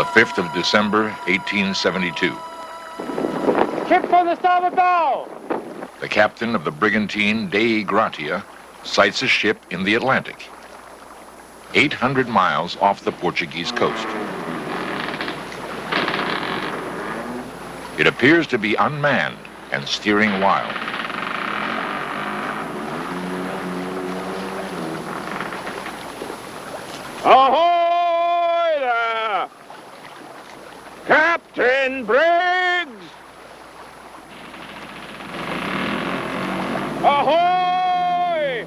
The 5th of December, 1872. Ship on the starboard bow! The captain of the brigantine Dei Gratia sights a ship in the Atlantic, 800 miles off the Portuguese coast. It appears to be unmanned and steering wild. Ahoy there! Captain Briggs! Ahoy!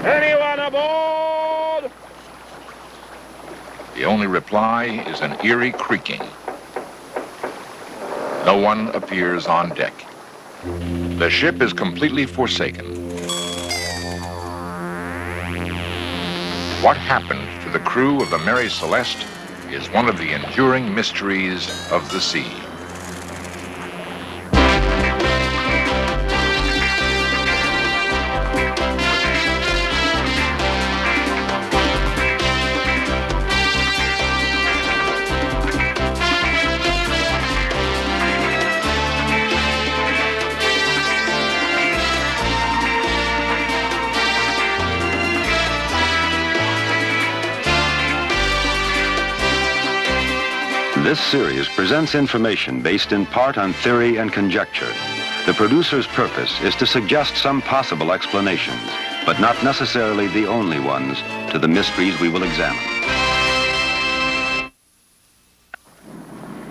Anyone aboard? The only reply is an eerie creaking. No one appears on deck. The ship is completely forsaken. What happened to the crew of the Mary Celeste is one of the enduring mysteries of the sea. This series presents information based in part on theory and conjecture. The producer's purpose is to suggest some possible explanations, but not necessarily the only ones, to the mysteries we will examine.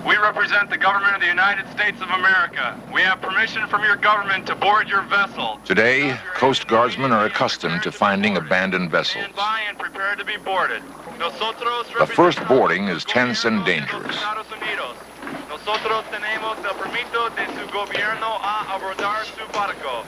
We represent the government of the United States of America. We have permission from your government to board your vessel. Today, Coast Guardsmen are accustomed to finding abandoned vessels. Stand by and prepare to be boarded. The first boarding is tense and dangerous. Nosotros tenemos el permiso de su gobierno a abordar su barco.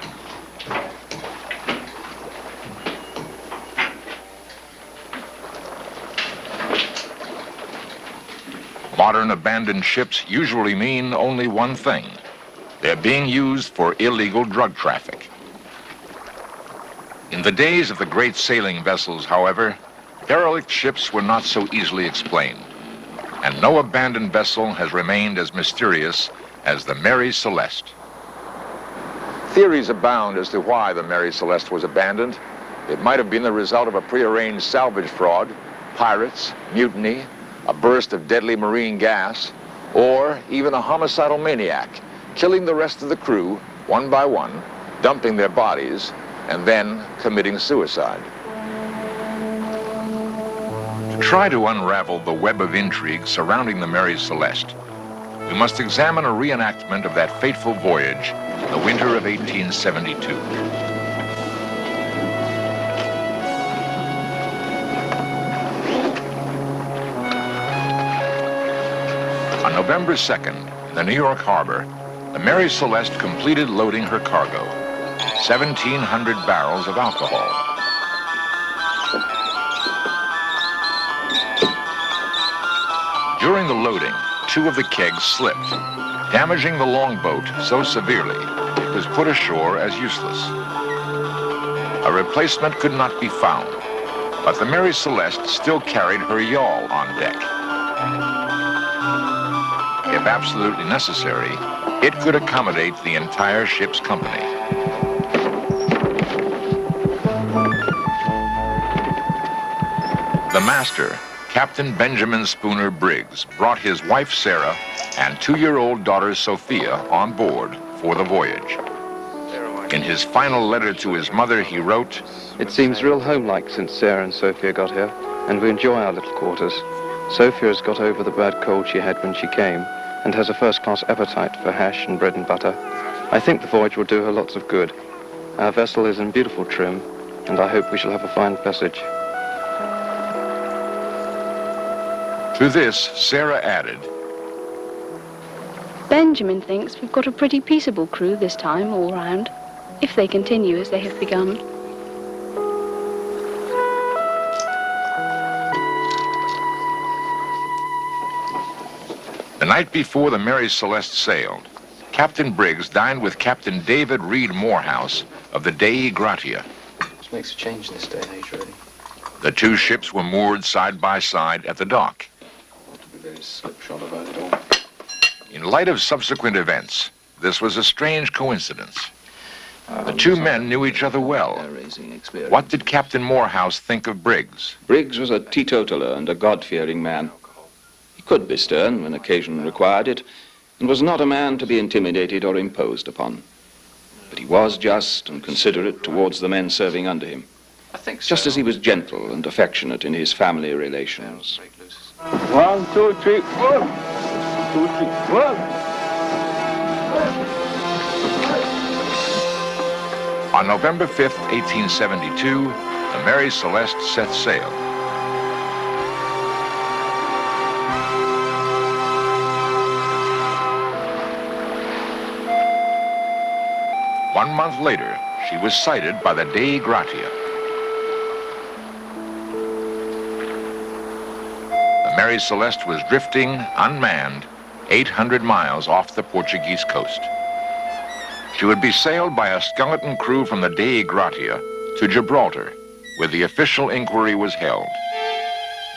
Modern abandoned ships usually mean only one thing. They're being used for illegal drug traffic. In the days of the great sailing vessels, however, derelict ships were not so easily explained, and no abandoned vessel has remained as mysterious as the Mary Celeste. Theories abound as to why the Mary Celeste was abandoned. It might have been the result of a prearranged salvage fraud, pirates, mutiny, a burst of deadly marine gas, or even a homicidal maniac, killing the rest of the crew one by one, dumping their bodies, and then committing suicide. To try to unravel the web of intrigue surrounding the Mary Celeste, we must examine a reenactment of that fateful voyage in the winter of 1872. On November 2nd, in the New York harbor, the Mary Celeste completed loading her cargo, 1,700 barrels of alcohol. During the loading, 2 of the kegs slipped, damaging the longboat so severely it was put ashore as useless. A replacement could not be found, but the Mary Celeste still carried her yawl on deck. If absolutely necessary, it could accommodate the entire ship's company. The master, Captain Benjamin Spooner Briggs, brought his wife Sarah and 2-year-old daughter Sophia on board for the voyage. In his final letter to his mother, he wrote, "It seems real home-like since Sarah and Sophia got here, and we enjoy our little quarters. Sophia has got over the bad cold she had when she came, and has a first-class appetite for hash and bread and butter. I think the voyage will do her lots of good. Our vessel is in beautiful trim, and I hope we shall have a fine passage." To this, Sarah added, "Benjamin thinks we've got a pretty peaceable crew this time all round, if they continue as they have begun." The night before the Mary Celeste sailed, Captain Briggs dined with Captain David Reed Morehouse of the Dei Gratia. This makes a change in this day and age, really. The 2 ships were moored side by side at the dock. very slipshod about it all. In light of subsequent events, this was a strange coincidence. The two men knew each other well. What did Captain Morehouse think of Briggs? Briggs was a teetotaler and a God-fearing man. He could be stern when occasion required it, and was not a man to be intimidated or imposed upon. But he was just and considerate towards the men serving under him, just as he was gentle and affectionate in his family relations. 1, 2, 3, 1. 2, 3, 1. On November 5th, 1872, the Mary Celeste set sail. One month later, she was sighted by the Dei Gratia. The Mary Celeste was drifting, unmanned, 800 miles off the Portuguese coast. She would be sailed by a skeleton crew from the Dei Gratia to Gibraltar, where the official inquiry was held.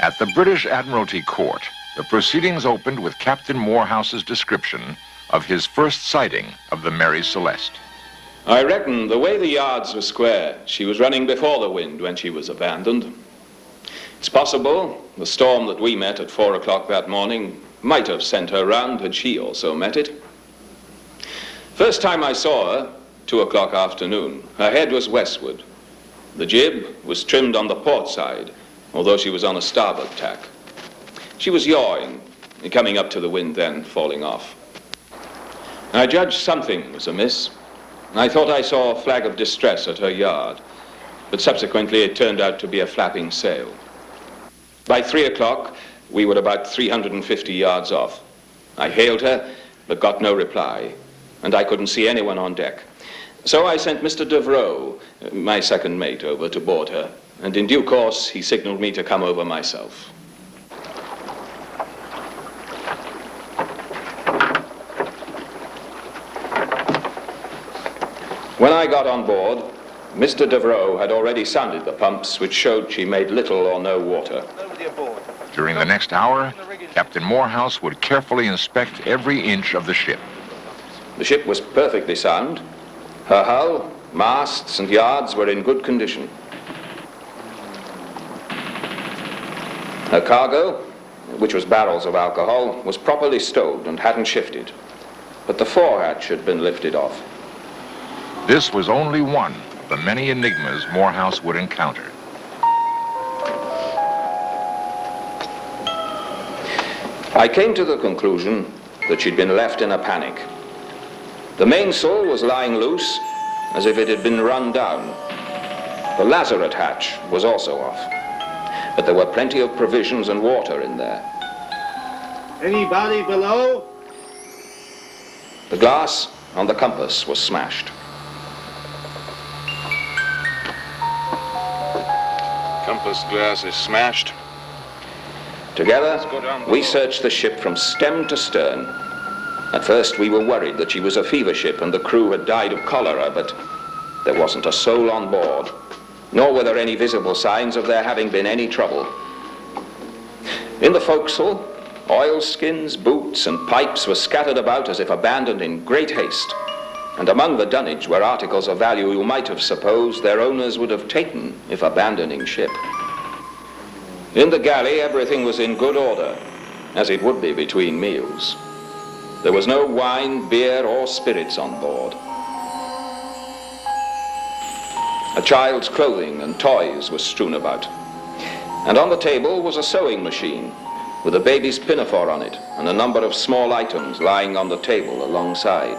At the British Admiralty Court, the proceedings opened with Captain Morehouse's description of his first sighting of the Mary Celeste. I reckon the way the yards were square, she was running before the wind when she was abandoned. It's possible the storm that we met at 4 o'clock that morning might have sent her round had she also met it. First time I saw her, 2 o'clock afternoon, her head was westward. The jib was trimmed on the port side, although she was on a starboard tack. She was yawing, coming up to the wind then, falling off. I judged something was amiss. I thought I saw a flag of distress at her yard, but subsequently it turned out to be a flapping sail. By 3 o'clock, we were about 350 yards off. I hailed her, but got no reply, and I couldn't see anyone on deck. So I sent Mr. Devereux, my second mate, over to board her, and in due course he signaled me to come over myself. When I got on board, Mr. Devereux had already sounded the pumps, which showed she made little or no water. During the next hour, Captain Morehouse would carefully inspect every inch of the ship. The ship was perfectly sound. Her hull, masts, and yards were in good condition. Her cargo, which was barrels of alcohol, was properly stowed and hadn't shifted. But the forehatch had been lifted off. This was only one of the many enigmas Morehouse would encounter. I came to the conclusion that she'd been left in a panic. The mainsail was lying loose, as if it had been run down. The lazarette hatch was also off, but there were plenty of provisions and water in there. Anybody below? The glass on the compass was smashed. Compass glass is smashed. Together, we searched the ship from stem to stern. At first, we were worried that she was a fever ship and the crew had died of cholera, but there wasn't a soul on board, nor were there any visible signs of there having been any trouble. In the forecastle, oilskins, boots, and pipes were scattered about as if abandoned in great haste, and among the dunnage were articles of value you might have supposed their owners would have taken if abandoning ship. In the galley, everything was in good order, as it would be between meals. There was no wine, beer, or spirits on board. A child's clothing and toys were strewn about. And on the table was a sewing machine with a baby's pinafore on it and a number of small items lying on the table alongside.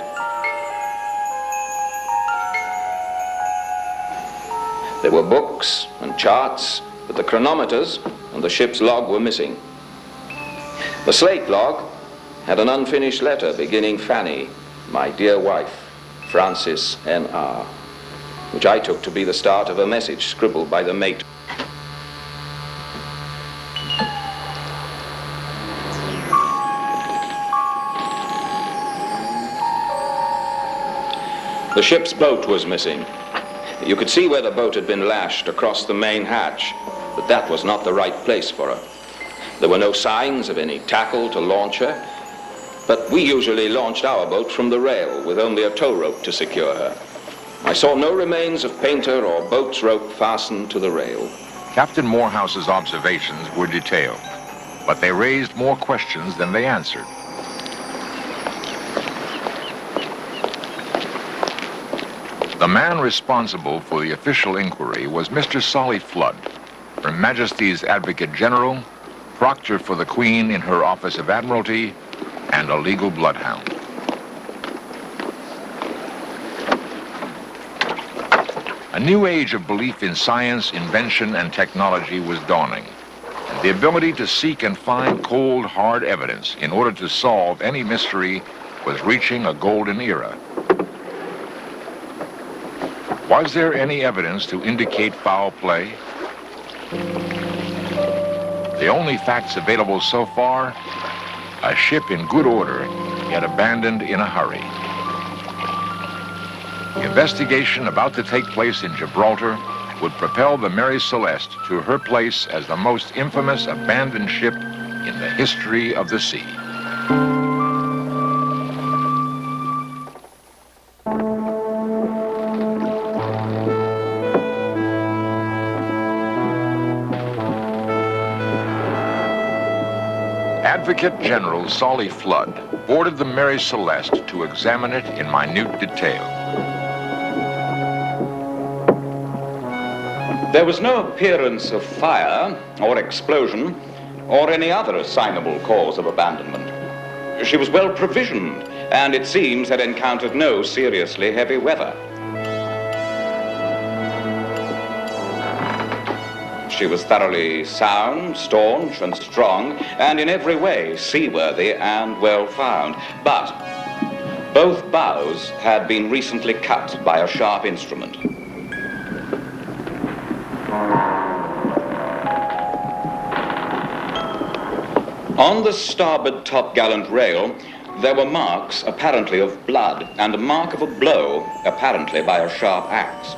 There were books and charts, but the chronometers and the ship's log were missing. The slate log had an unfinished letter beginning Fanny, my dear wife, Francis N.R., which I took to be the start of a message scribbled by the mate. The ship's boat was missing. You could see where the boat had been lashed across the main hatch, but that was not the right place for her. There were no signs of any tackle to launch her, but we usually launched our boat from the rail with only a tow rope to secure her. I saw no remains of painter or boat's rope fastened to the rail. Captain Morehouse's observations were detailed, but they raised more questions than they answered. The man responsible for the official inquiry was Mr. Solly Flood, Her Majesty's Advocate General, Proctor for the Queen in her Office of Admiralty, and a legal bloodhound. A new age of belief in science, invention, and technology was dawning. The ability to seek and find cold, hard evidence in order to solve any mystery was reaching a golden era. Was there any evidence to indicate foul play? The only facts available so far, a ship in good order, yet abandoned in a hurry. The investigation about to take place in Gibraltar would propel the Mary Celeste to her place as the most infamous abandoned ship in the history of the sea. Advocate General Solly Flood boarded the Mary Celeste to examine it in minute detail. There was no appearance of fire or explosion or any other assignable cause of abandonment. She was well provisioned and it seems had encountered no seriously heavy weather. She was thoroughly sound, staunch, and strong, and in every way seaworthy and well found. But both bows had been recently cut by a sharp instrument. On the starboard topgallant rail, there were marks apparently of blood and a mark of a blow, apparently by a sharp axe.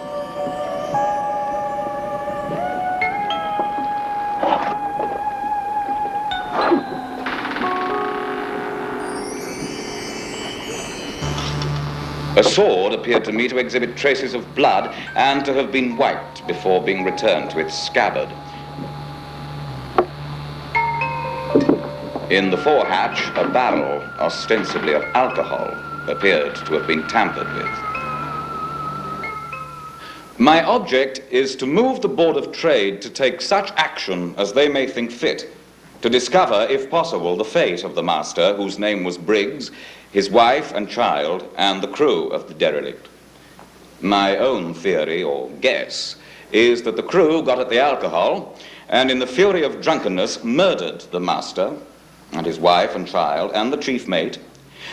A sword appeared to me to exhibit traces of blood and to have been wiped before being returned to its scabbard. In the forehatch, a barrel, ostensibly of alcohol, appeared to have been tampered with. My object is to move the Board of Trade to take such action as they may think fit, to discover, if possible, the fate of the master, whose name was Briggs, his wife and child, and the crew of the derelict. My own theory, or guess, is that the crew got at the alcohol and in the fury of drunkenness murdered the master and his wife and child and the chief mate,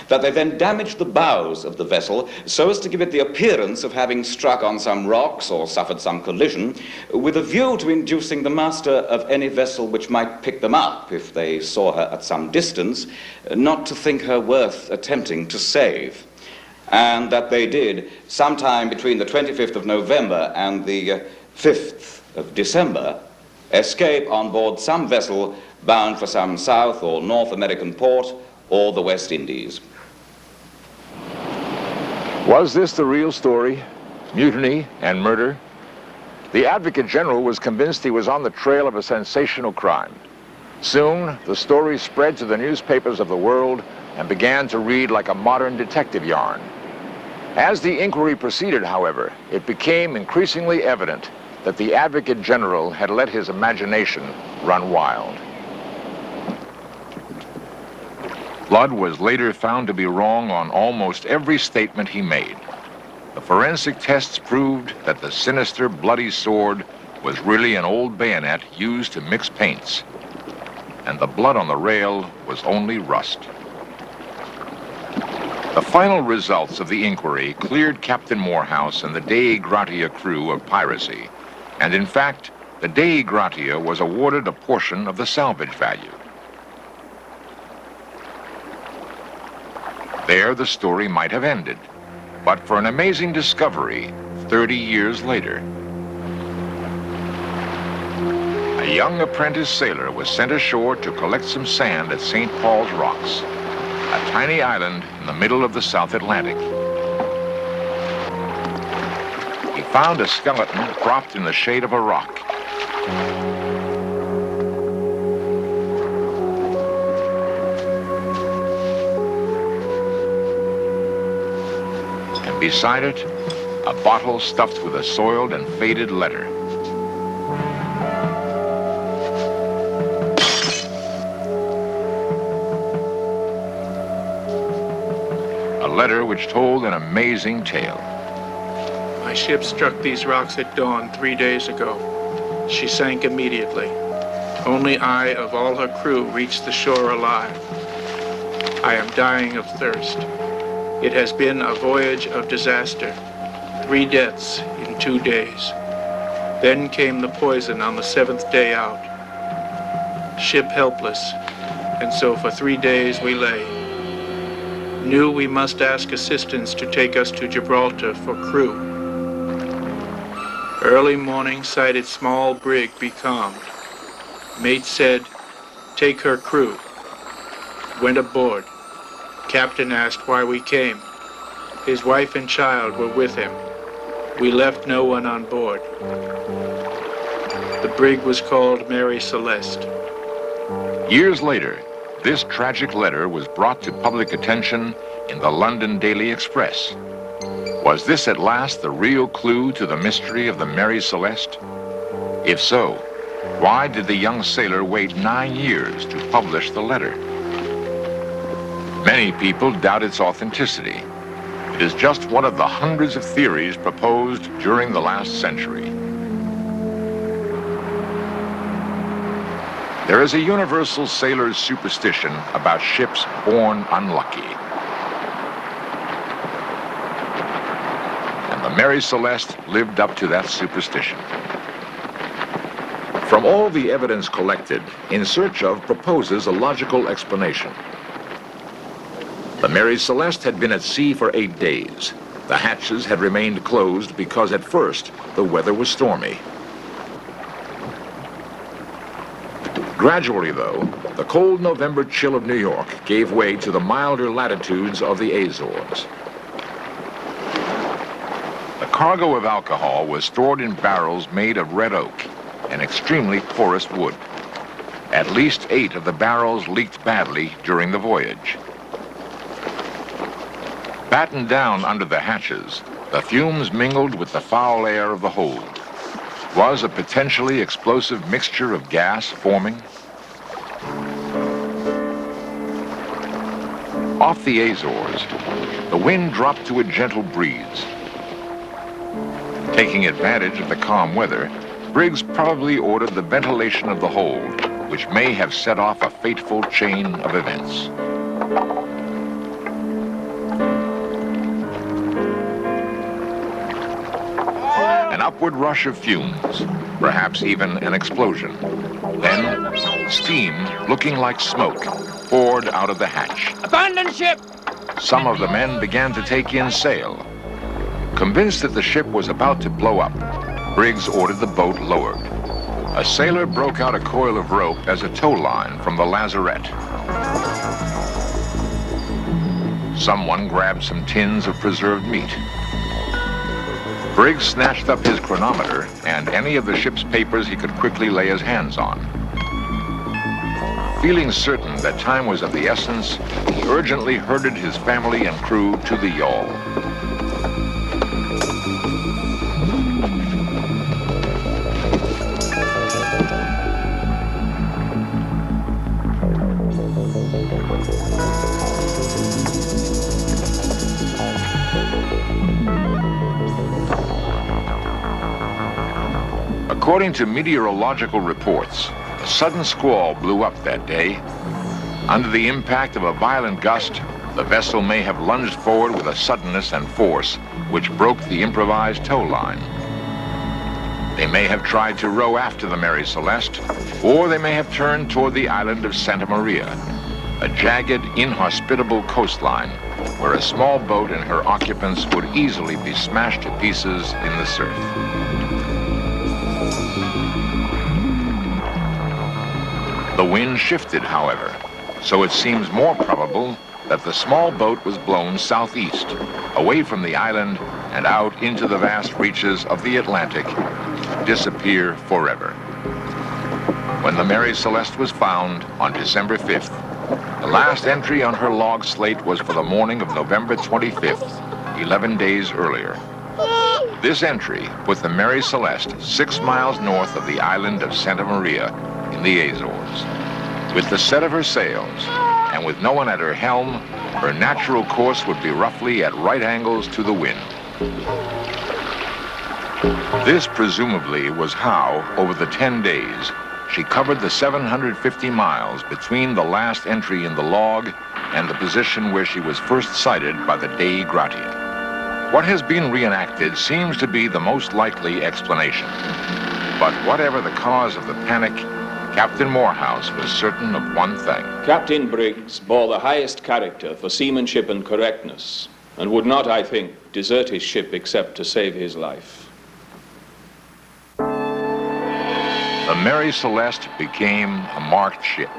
that they then damaged the bows of the vessel so as to give it the appearance of having struck on some rocks or suffered some collision, with a view to inducing the master of any vessel which might pick them up if they saw her at some distance, not to think her worth attempting to save. And that they did, sometime between the 25th of November and the 5th of December, escape on board some vessel bound for some South or North American port or the West Indies. Was this the real story? Mutiny and murder? The Advocate General was convinced he was on the trail of a sensational crime. Soon, the story spread to the newspapers of the world and began to read like a modern detective yarn. As the inquiry proceeded, however, it became increasingly evident that the Advocate General had let his imagination run wild. Flood was later found to be wrong on almost every statement he made. The forensic tests proved that the sinister, bloody sword was really an old bayonet used to mix paints, and the blood on the rail was only rust. The final results of the inquiry cleared Captain Morehouse and the Dei Gratia crew of piracy, and in fact, the Dei Gratia was awarded a portion of the salvage value. There, the story might have ended, but for an amazing discovery 30 years later. A A young apprentice sailor was sent ashore to collect some sand at St. Paul's Rocks, a tiny island in the middle of the South Atlantic. He found a skeleton propped in the shade of a rock. And beside it, a bottle stuffed with a soiled and faded letter. A letter which told an amazing tale. My ship struck these rocks at dawn 3 days ago. She sank immediately. Only I, of all her crew, reached the shore alive. I am dying of thirst. It has been a voyage of disaster. 3 deaths in 2 days. Then came the poison on the 7th day out. Ship helpless, and so for 3 days we lay. Knew we must ask assistance to take us to Gibraltar for crew. Early morning sighted small brig becalmed. Mate said, take her crew. Went aboard. Captain asked why we came. His wife and child were with him. We left no one on board. The brig was called Mary Celeste. Years later, this tragic letter was brought to public attention in the London Daily Express. Was this at last the real clue to the mystery of the Mary Celeste? If so, why did the young sailor wait 9 years to publish the letter? Many people doubt its authenticity. It is just one of the hundreds of theories proposed during the last century. There is a universal sailor's superstition about ships born unlucky. And the Mary Celeste lived up to that superstition. From all the evidence collected, In Search Of proposes a logical explanation. The Mary Celeste had been at sea for 8 days. The hatches had remained closed because at first the weather was stormy. Gradually, though, the cold November chill of New York gave way to the milder latitudes of the Azores. The cargo of alcohol was stored in barrels made of red oak, an extremely porous wood. At least 8 of the barrels leaked badly during the voyage. Battened down under the hatches, the fumes mingled with the foul air of the hold. Was a potentially explosive mixture of gas forming? Off the Azores, the wind dropped to a gentle breeze. Taking advantage of the calm weather, Briggs probably ordered the ventilation of the hold, which may have set off a fateful chain of events. An upward rush of fumes, perhaps even an explosion. Then, steam, looking like smoke, poured out of the hatch. Abandon ship! Some of the men began to take in sail. Convinced that the ship was about to blow up, Briggs ordered the boat lowered. A sailor broke out a coil of rope as a tow line from the lazarette. Someone grabbed some tins of preserved meat. Briggs snatched up his chronometer and any of the ship's papers he could quickly lay his hands on. Feeling certain that time was of the essence, he urgently herded his family and crew to the yawl. According to meteorological reports, a sudden squall blew up that day. Under the impact of a violent gust, the vessel may have lunged forward with a suddenness and force which broke the improvised tow line. They may have tried to row after the Mary Celeste, or they may have turned toward the island of Santa Maria, a jagged, inhospitable coastline where a small boat and her occupants would easily be smashed to pieces in the surf. The wind shifted, however, so it seems more probable that the small boat was blown southeast, away from the island and out into the vast reaches of the Atlantic, to disappear forever. When the Mary Celeste was found on December 5th, the last entry on her log slate was for the morning of November 25th, 11 days earlier. This entry put the Mary Celeste 6 miles north of the island of Santa Maria in the Azores. With the set of her sails, and with no one at her helm, her natural course would be roughly at right angles to the wind. This presumably was how, over the 10 days, she covered the 750 miles between the last entry in the log and the position where she was first sighted by the Dei Gratia. What has been reenacted seems to be the most likely explanation. But whatever the cause of the panic, Captain Morehouse was certain of one thing. Captain Briggs bore the highest character for seamanship and correctness, and would not, I think, desert his ship except to save his life. The Mary Celeste became a marked ship.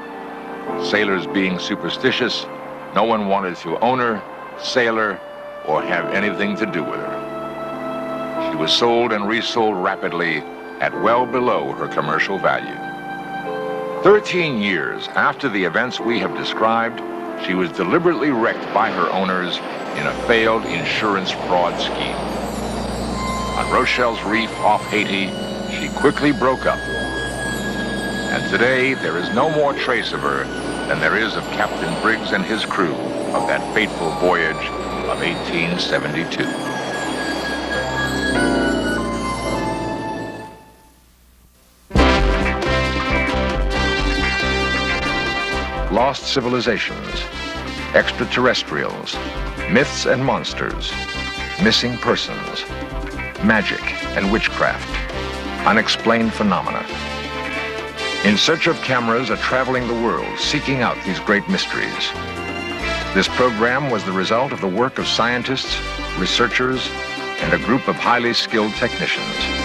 Sailors being superstitious, no one wanted to own her, sail her, or have anything to do with her. She was sold and resold rapidly at well below her commercial value. 13 years after the events we have described, she was deliberately wrecked by her owners in a failed insurance fraud scheme. On Rochelle's Reef off Haiti, she quickly broke up. And today, there is no more trace of her than there is of Captain Briggs and his crew of that fateful voyage of 1872. Lost civilizations, extraterrestrials, myths and monsters, missing persons, magic and witchcraft, unexplained phenomena. In Search of Cameras are traveling the world, seeking out these great mysteries. This program was the result of the work of scientists, researchers, and a group of highly skilled technicians.